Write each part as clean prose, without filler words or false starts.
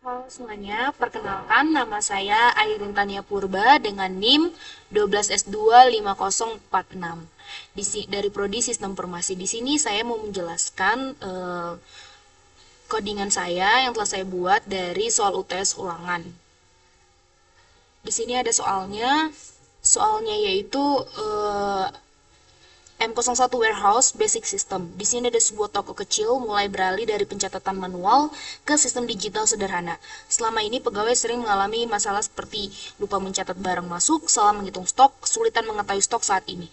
Halo semuanya, perkenalkan nama saya Airin Tania Purba dengan NIM 12S25046 dari Prodi Sistem Informasi. Di sini saya mau menjelaskan codingan saya yang telah saya buat dari soal UTS ulangan. Di sini ada soalnya yaitu M01 Warehouse Basic System. Di sini ada sebuah toko kecil mulai beralih dari pencatatan manual ke sistem digital sederhana. Selama ini pegawai sering mengalami masalah seperti lupa mencatat barang masuk, salah menghitung stok, kesulitan mengetahui stok saat ini.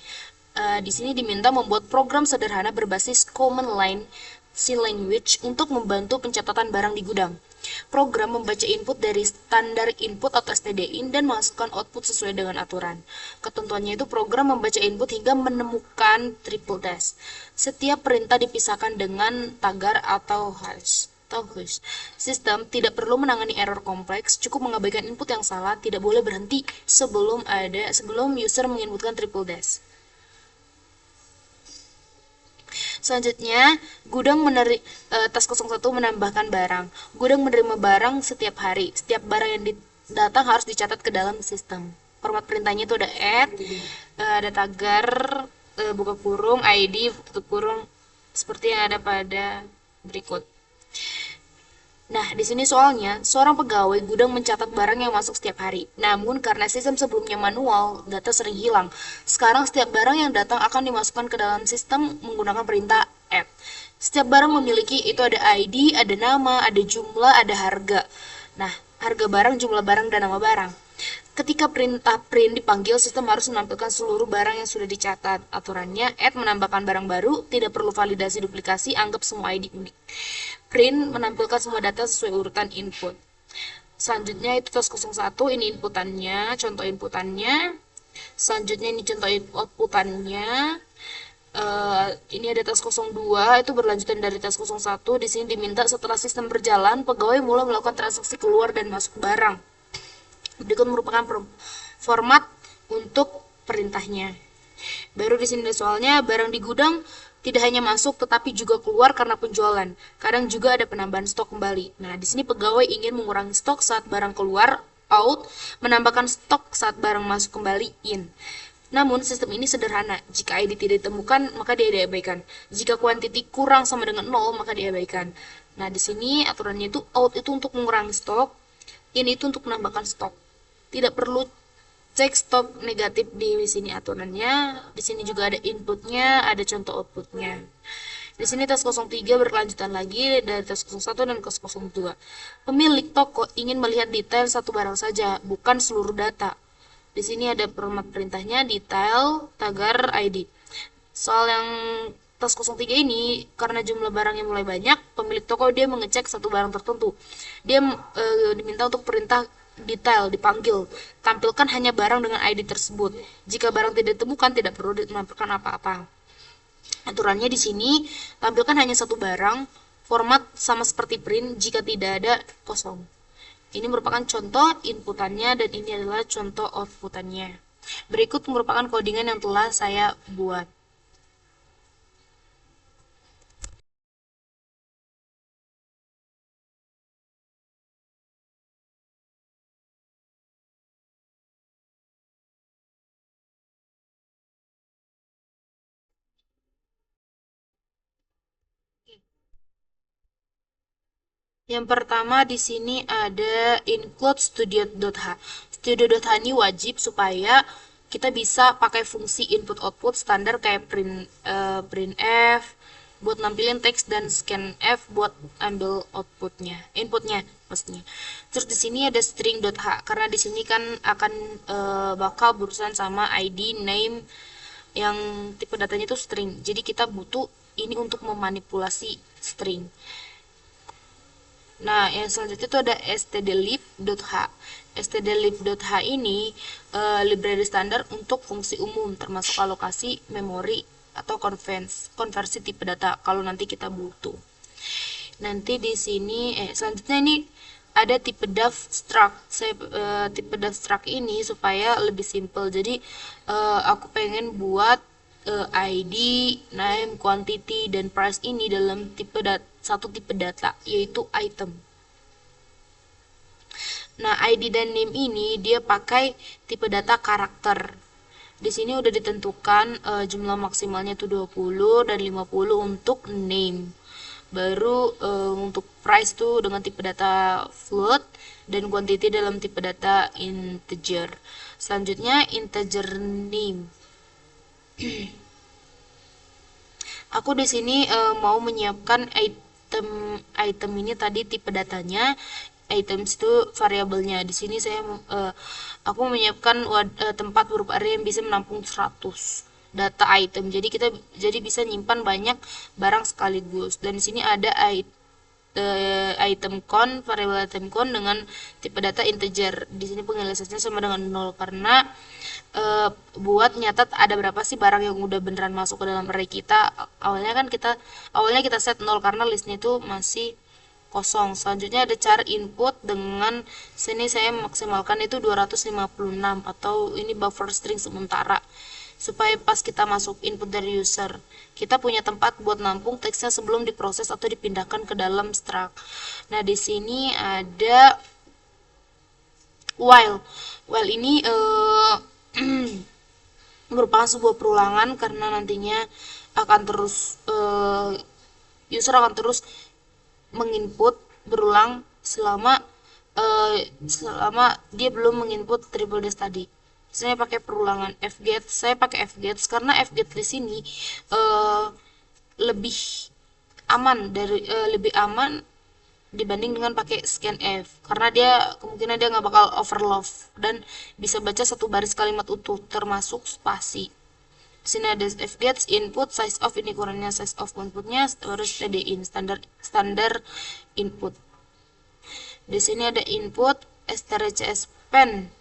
Di sini diminta membuat program sederhana berbasis command line C language untuk membantu pencatatan barang di gudang. Program membaca input dari standar input atau stdin dan masukkan output sesuai dengan aturan. Ketentuannya itu program membaca input hingga menemukan triple dash. Setiap perintah dipisahkan dengan tagar atau hash. Sistem tidak perlu menangani error kompleks, cukup mengabaikan input yang salah, tidak boleh berhenti sebelum user menginputkan triple dash. Selanjutnya, tas 01 menambahkan barang. Gudang menerima barang setiap hari. Setiap barang yang datang harus dicatat ke dalam sistem. Format perintahnya itu ada add, ada tagar, buka kurung, ID, tutup kurung, seperti yang ada pada berikut. Nah, di sini soalnya, seorang pegawai gudang mencatat barang yang masuk setiap hari. Namun, karena sistem sebelumnya manual, data sering hilang. Sekarang, setiap barang yang datang akan dimasukkan ke dalam sistem menggunakan perintah add. Setiap barang memiliki, itu ada ID, ada nama, ada jumlah, ada harga. Nah, harga barang, jumlah barang, dan nama barang. Ketika perintah print dipanggil, sistem harus menampilkan seluruh barang yang sudah dicatat. Aturannya, add menambahkan barang baru, tidak perlu validasi duplikasi, anggap semua ID unik. Print menampilkan semua data sesuai urutan input. Selanjutnya itu tas 01, ini inputannya, contoh inputannya. Selanjutnya ini contoh outputannya. Ini ada tas 02, itu berlanjutan dari tas 01. Di sini diminta setelah sistem berjalan, pegawai mulai melakukan transaksi keluar dan masuk barang. Berikut merupakan format untuk perintahnya. Baru di sini soalnya, barang di gudang tidak hanya masuk tetapi juga keluar karena penjualan. Kadang juga ada penambahan stok kembali. Nah, di sini pegawai ingin mengurangi stok saat barang keluar, out, menambahkan stok saat barang masuk kembali, in. Namun, sistem ini sederhana. Jika ID tidak ditemukan, maka dia diabaikan. Jika kuantiti kurang sama dengan 0, maka diabaikan. Nah, di sini aturannya itu out itu untuk mengurangi stok, in itu untuk menambahkan stok. Tidak perlu cek stok negatif di sini aturannya. Di sini juga ada inputnya, ada contoh outputnya. Di sini tas 03 berkelanjutan lagi dari tas 01 dan tas 02. Pemilik toko ingin melihat detail satu barang saja, bukan seluruh data. Di sini ada format perintahnya, detail, tagar, ID. Soal yang tas 03 ini, karena jumlah barangnya mulai banyak, pemilik toko dia mengecek satu barang tertentu. Dia diminta untuk perintah detail dipanggil, tampilkan hanya barang dengan ID tersebut. Jika barang tidak ditemukan, tidak perlu menampilkan apa-apa. Aturannya di sini, tampilkan hanya satu barang, format sama seperti print jika tidak ada kosong. Ini merupakan contoh inputannya dan ini adalah contoh outputannya. Berikut merupakan codingan yang telah saya buat. Yang pertama di sini ada include studio.h. Studio.h ini wajib supaya kita bisa pakai fungsi input output standar kayak printf buat nampilin teks dan scanf buat ambil inputnya maksudnya. Terus di sini ada string.h karena di sini kan akan bakal berurusan sama ID, name yang tipe datanya itu string. Jadi kita butuh ini untuk memanipulasi string. Nah, yang selanjutnya itu ada stdlib.h. stdlib.h ini library standar untuk fungsi umum termasuk alokasi memori atau konversi tipe data kalau nanti kita butuh. Nanti di sini selanjutnya ini ada tipe daf struct. Tipe daf struct ini supaya lebih simple. Jadi aku pengen buat ID, name, quantity, dan price ini dalam satu tipe data, yaitu item. Nah, ID dan name ini dia pakai tipe data karakter. Di sini udah ditentukan jumlah maksimalnya itu 20 dan 50 untuk name. Baru untuk price itu dengan tipe data float dan quantity dalam tipe data integer. Selanjutnya integer name. Aku di sini mau menyiapkan item ini tadi tipe datanya, items itu variabelnya. Di sini aku menyiapkan tempat huruf array yang bisa menampung 100 data item. Jadi bisa nyimpan banyak barang sekaligus. Dan di sini ada item count, variable item count dengan tipe data integer. Di sini pengalisannya sama dengan 0 karena buat nyatat ada berapa sih barang yang udah beneran masuk ke dalam array kita. Awalnya kita set 0 karena listnya itu masih kosong. Selanjutnya ada char input dengan sini saya maksimalkan itu 256 atau ini buffer string sementara supaya pas kita masuk input dari user kita punya tempat buat nampung teksnya sebelum diproses atau dipindahkan ke dalam struct. Nah, di sini ada while ini merupakan sebuah perulangan karena nantinya akan terus user akan terus menginput berulang selama dia belum menginput triple dash tadi. Saya pakai perulangan fget. Saya pakai fget karena fget di sini lebih aman dibanding dengan pakai scanf karena dia kemungkinan dia nggak bakal overload dan bisa baca satu baris kalimat utuh termasuk spasi. Di sini ada fget input size of, ini ukurannya size of inputnya, terus stdin standar input. Di sini ada input strcspen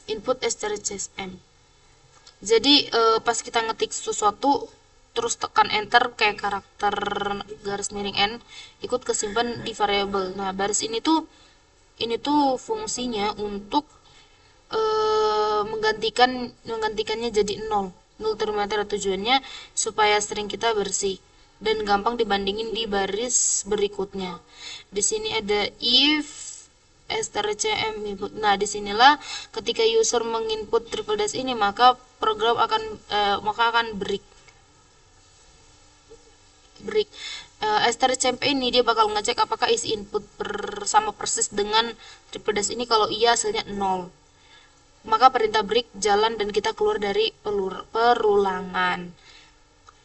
input strcsm. Jadi pas kita ngetik sesuatu terus tekan enter kayak karakter garis miring n ikut kesimpan di variabel. Nah, baris ini tuh fungsinya untuk menggantikannya jadi 0 ternyata tujuannya supaya string kita bersih dan gampang dibandingin di baris berikutnya. Di sini ada if strcm input. Nah, disinilah ketika user menginput triple dash ini maka program akan break. strcmp ini dia bakal ngecek apakah isi input sama persis dengan triple dash ini. Kalau iya hasilnya 0 maka perintah break jalan dan kita keluar dari perulangan.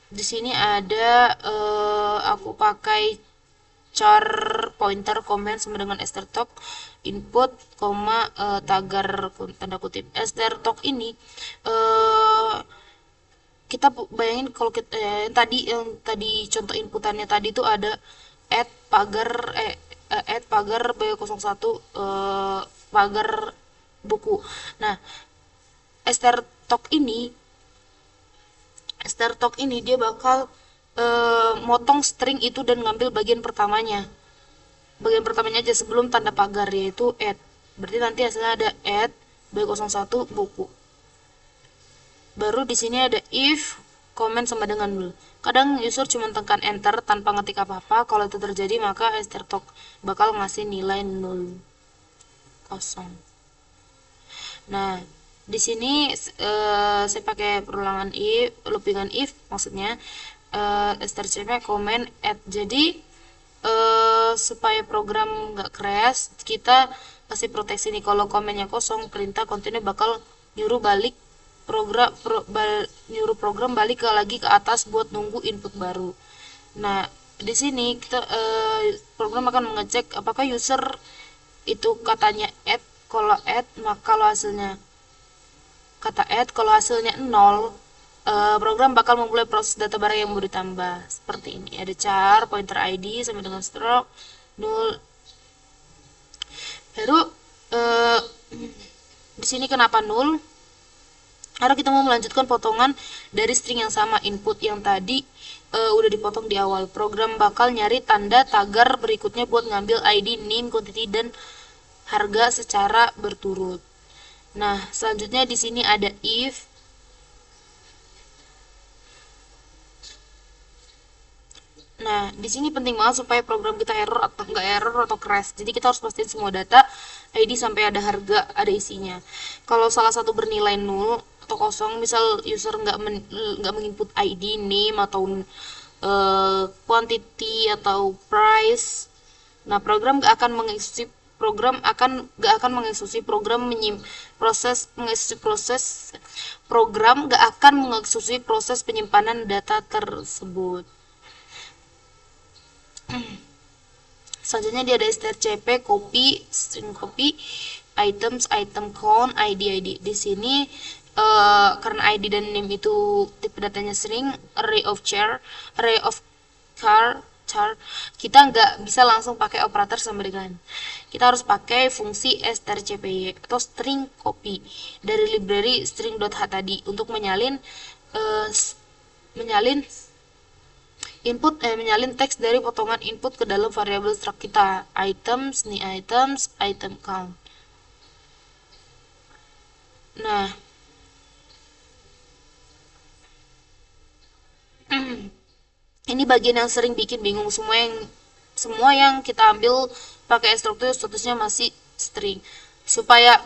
Di sini ada aku pakai char pointer comment sama dengan strtalk input tagar tanda kutip. strtalk ini kita bayangin kalau kita yang tadi contoh inputannya tadi itu ada add pagar b01 pagar buku. Nah, strtalk ini dia bakal motong string itu dan ngambil bagian pertamanya aja sebelum tanda pagar, yaitu add. Berarti nanti hasilnya ada add b01 buku. Baru di sini ada if comment sama dengan 0. Kadang user cuma tekan enter tanpa ngetik apa-apa. Kalau itu terjadi maka strtalk bakal ngasih nilai 0 kosong. Nah, di sini saya pakai perulangan if, loopingan if maksudnya. strcmp comment add. Jadi supaya program nggak crash kita kasih proteksi nih, kalau komennya kosong perintah continue bakal nyuruh program balik lagi ke atas buat nunggu input baru. Nah, di sini kita program akan mengecek apakah user itu katanya add. Kalau add maka kalau hasilnya 0 program bakal memulai proses data barang yang mau ditambah seperti ini. Ada char pointer id sama dengan stroke 0. Baru di sini kenapa 0? Karena kita mau melanjutkan potongan dari string yang sama. Input yang tadi udah dipotong di awal. Program bakal nyari tanda tagar berikutnya buat ngambil id, name, quantity dan harga secara berturut. Nah, selanjutnya di sini ada if. Nah, di sini penting banget supaya program kita error atau crash. Jadi kita harus pastiin semua data ID sampai ada harga, ada isinya. Kalau salah satu bernilai 0 atau kosong, misal user nggak menginput ID, name atau quantity atau price, nah program nggak akan mengeksekusi program nggak akan mengeksekusi proses penyimpanan data tersebut. Selanjutnya dia ada strcp, copy, string copy, items, item count, ID. Di sini karena ID dan name itu tipe datanya string, array of char, kita nggak bisa langsung pakai operator sama dengan. Kita harus pakai fungsi strcpy atau string copy dari library string.h tadi untuk menyalin menyalin teks dari potongan input ke dalam variabel struct kita, items, item count. Nah, ini bagian yang sering bikin bingung. Semua yang kita ambil pakai struktur statusnya masih string. Supaya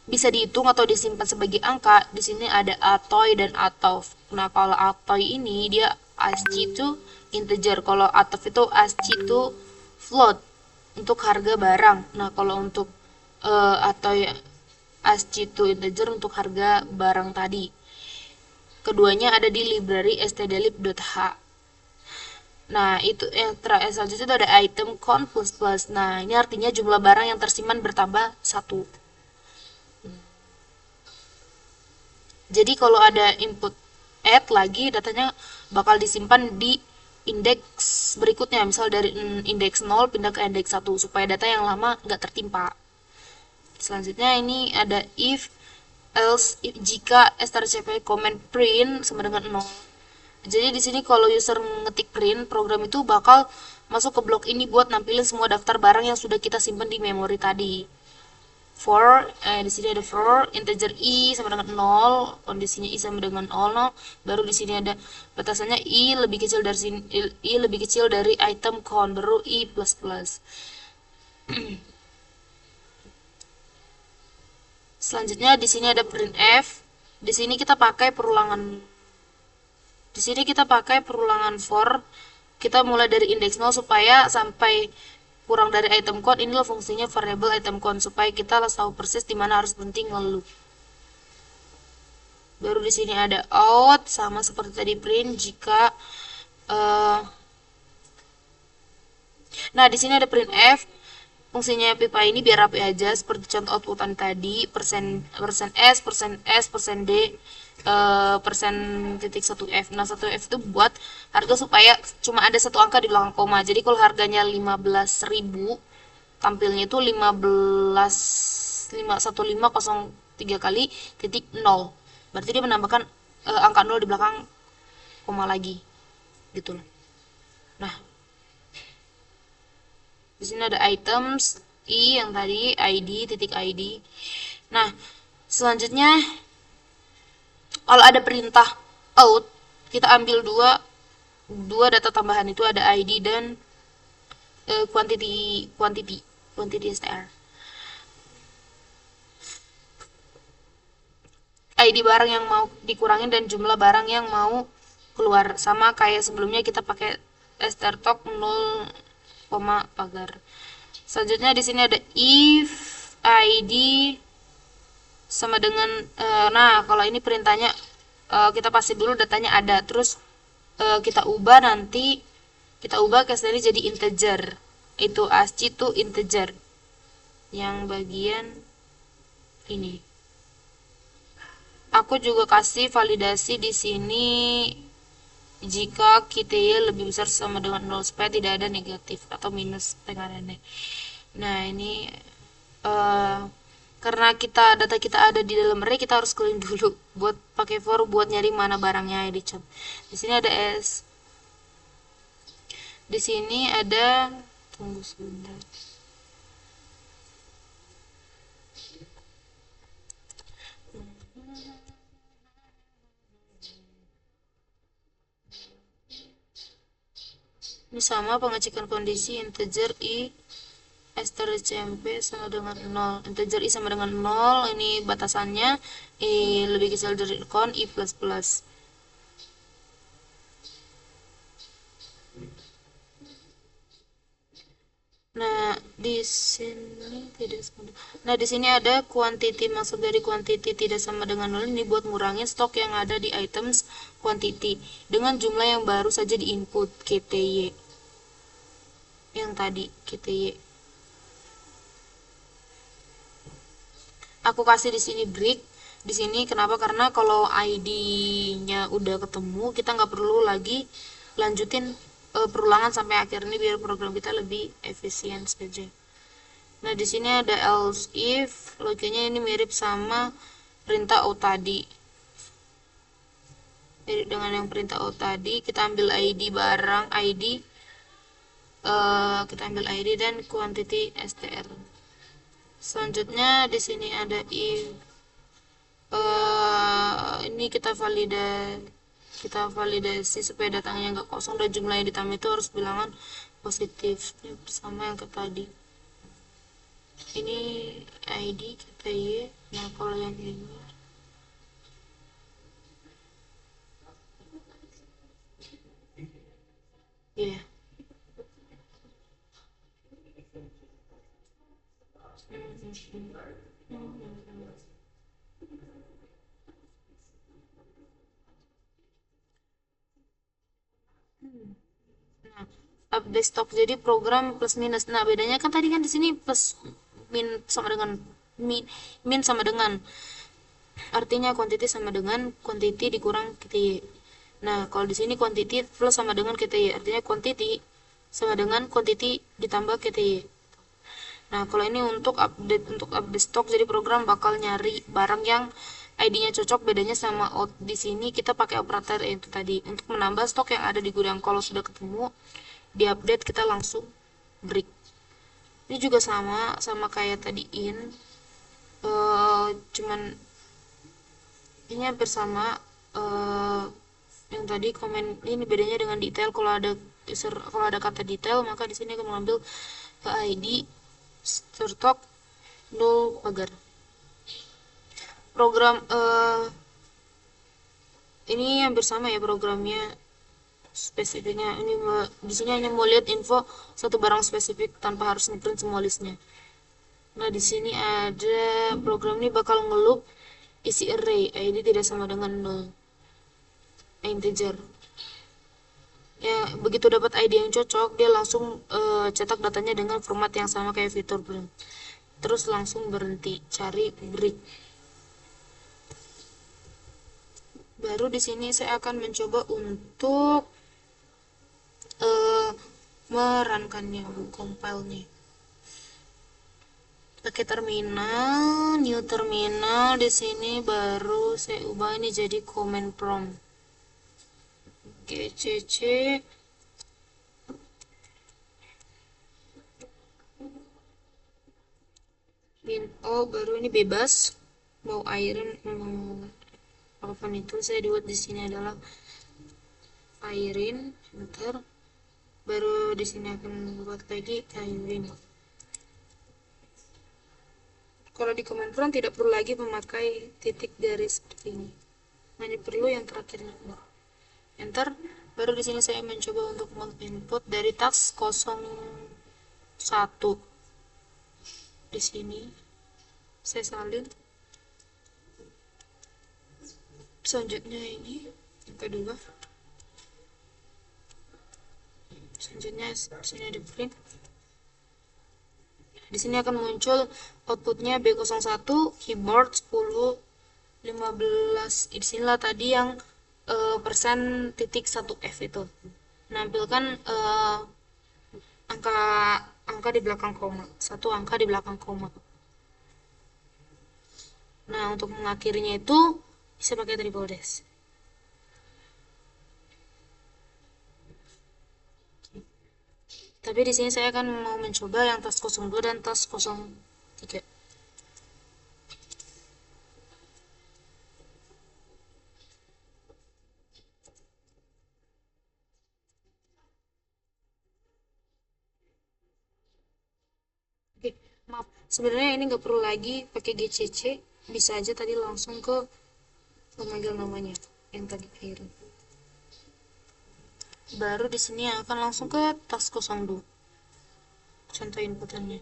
bisa dihitung atau disimpan sebagai angka, di sini ada atoy dan atof. Nah, kalau atoy ini dia ASCII itu integer, kalau atof itu ASCII itu float untuk harga barang. Nah, kalau untuk atoy ASCII itu integer untuk harga barang tadi. Keduanya ada di library stdlib.h. Nah, itu yang terakhir selanjutnya itu ada item count plus. Nah, ini artinya jumlah barang yang tersimpan bertambah 1. Jadi kalau ada input add lagi, datanya bakal disimpan di indeks berikutnya, misal dari indeks 0 pindah ke indeks 1 supaya data yang lama nggak tertimpa. Selanjutnya ini ada if jika strcpy comment print sama dengan 0. Jadi di sini kalau user ngetik print, program itu bakal masuk ke blok ini buat nampilin semua daftar barang yang sudah kita simpan di memori tadi. Di sini ada for integer i sama dengan 0, kondisinya i sama dengan 0, baru di sini ada batasannya i lebih kecil dari item count, baru i plus. Selanjutnya di sini ada printf. Di sini kita pakai perulangan for. Kita mulai dari indeks 0 supaya sampai kurang dari item count. Inilah fungsinya variable item count supaya kita tahu persis di mana harus berhenti nge-loop. Baru di sini ada out sama seperti tadi print jika nah di sini ada printf. Fungsinya pipa ini biar rapi aja seperti contoh outputan tadi, persen d, persen titik 1f. Nah 1f itu buat harga supaya cuma ada satu angka di belakang koma. Jadi kalau harganya 15.000, tampilnya itu 15.1503 kali titik 0. Berarti dia menambahkan angka 0 di belakang koma lagi gitu. Nah, di sini ada items i yang tadi id titik id. Nah, selanjutnya kalau ada perintah out, kita ambil dua data tambahan, itu ada id dan quantity str. ID barang yang mau dikurangin dan jumlah barang yang mau keluar, sama kayak sebelumnya kita pakai strtok 0, pagar. Selanjutnya di sini ada if id sama dengan nah kalau ini perintahnya kita pasti dulu datanya ada, terus kita ubah case dari jadi integer, itu ASCII itu integer yang bagian ini. Aku juga kasih validasi di sini jika KTY lebih besar sama dengan 0 supaya tidak ada negatif atau minus pengarannya. Nah, ini karena data kita ada di dalam array, kita harus clean dulu buat pakai for buat nyari mana barangnya di chat. Di sini ada s. Di sini ada, tunggu sebentar. Ini sama pengecekan kondisi integer i asterisk cmp sama dengan 0. Integer i sama dengan 0, ini batasannya i lebih kecil dari kon i plus plus. Nah, di sini tidak sama. Nah, di sini ada quantity, maksud dari quantity tidak sama dengan 0 ini buat ngurangin stok yang ada di items quantity dengan jumlah yang baru saja di input KTY. Yang tadi KTY. Aku kasih di sini break. Di sini kenapa? Karena kalau ID-nya udah ketemu, kita nggak perlu lagi lanjutin perulangan sampai akhir ini biar program kita lebih efisien saja. Nah, di sini ada else if, logikanya ini mirip sama perintah out tadi. Mirip dengan yang perintah out tadi, kita ambil ID barang, kita ambil ID dan quantity str. Selanjutnya di sini ada if, ini kita validasi supaya datangnya nggak kosong dan jumlah yang ditambah itu harus bilangan positif. Ini bersama yang ke tadi. Ini ID kita ya. Nah, kalau yang ini ya yeah. Nah, update stok jadi program plus minus. Nah, bedanya kan tadi kan di sini plus min sama dengan min sama dengan, artinya quantity sama dengan quantity dikurang KTY. Nah, kalau di sini quantity plus sama dengan KTY, artinya quantity sama dengan quantity ditambah KTY. Nah, kalau ini untuk update stok, jadi program bakal nyari barang yang ID-nya cocok, bedanya sama out. Di sini kita pakai operator itu tadi untuk menambah stok yang ada di gudang. Kalau sudah ketemu, di update kita langsung break. Ini juga sama kayak tadi cuman ini hampir sama. Yang tadi komen ini bedanya dengan detail. Kalau ada kata detail, maka di sini akan mengambil ke ID stok 0 pagar. Program ini hampir sama ya programnya, spesifiknya. Ini di sini hanya mau lihat info satu barang spesifik tanpa harus ngeprint semua listnya. Nah, di sini ada program ini bakal ngeloop isi array ID tidak sama dengan 0 integer. Ya, begitu dapat ID yang cocok, dia langsung cetak datanya dengan format yang sama kayak fitur print. Terus langsung berhenti cari break. Baru di sini saya akan mencoba untuk merankannya, compile-nya. Pakai terminal, new terminal. Di sini baru saya ubah ini jadi command prompt. gcc min o, baru ini bebas mau iron mau apapun itu. Saya buat di sini adalah iron, bentar. Baru di sini akan buat lagi iron. Kalau di command prompt tidak perlu lagi memakai titik garis seperti ini. Nah, ini perlu yang terakhirnya. Enter. Baru di sini saya mencoba untuk menginput dari task 01. Di sini saya salin. Selanjutnya ini yang kedua. Selanjutnya sini ada print. Di sini akan muncul outputnya B01 keyboard 10 15. Di sinilah tadi yang persen titik 1F itu menampilkan angka di belakang koma, satu angka di belakang koma. Nah, untuk mengakhirinya itu bisa pakai triple dash. Tapi di sini saya akan mau mencoba yang task 02 dan task 03. Maaf, sebenarnya ini nggak perlu lagi pakai GCC, bisa aja tadi langsung ke pemanggil namanya yang tadi kirim. Baru di sini akan langsung ke tas 02. Contoh inputannya.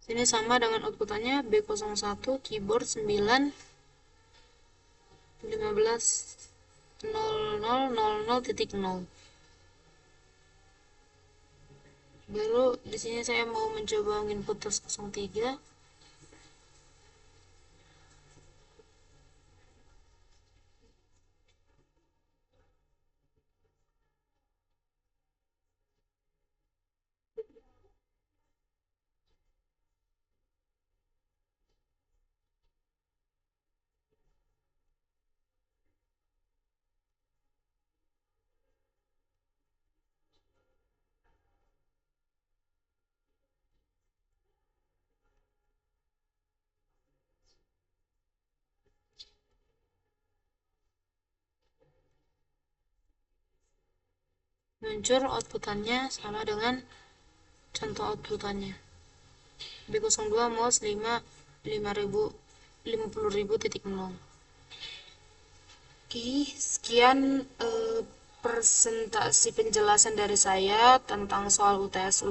Sini sama dengan outputannya B01 keyboard 9 15 0000.0. Baru di sini saya mau mencoba input tas 03. Muncul outputannya sama dengan contoh outputannya. B02 mouse 50.000 Oke, sekian presentasi penjelasan dari saya tentang soal UTS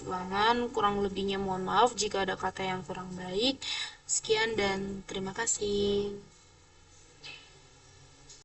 ulangan. Kurang lebihnya mohon maaf jika ada kata yang kurang baik. Sekian dan terima kasih.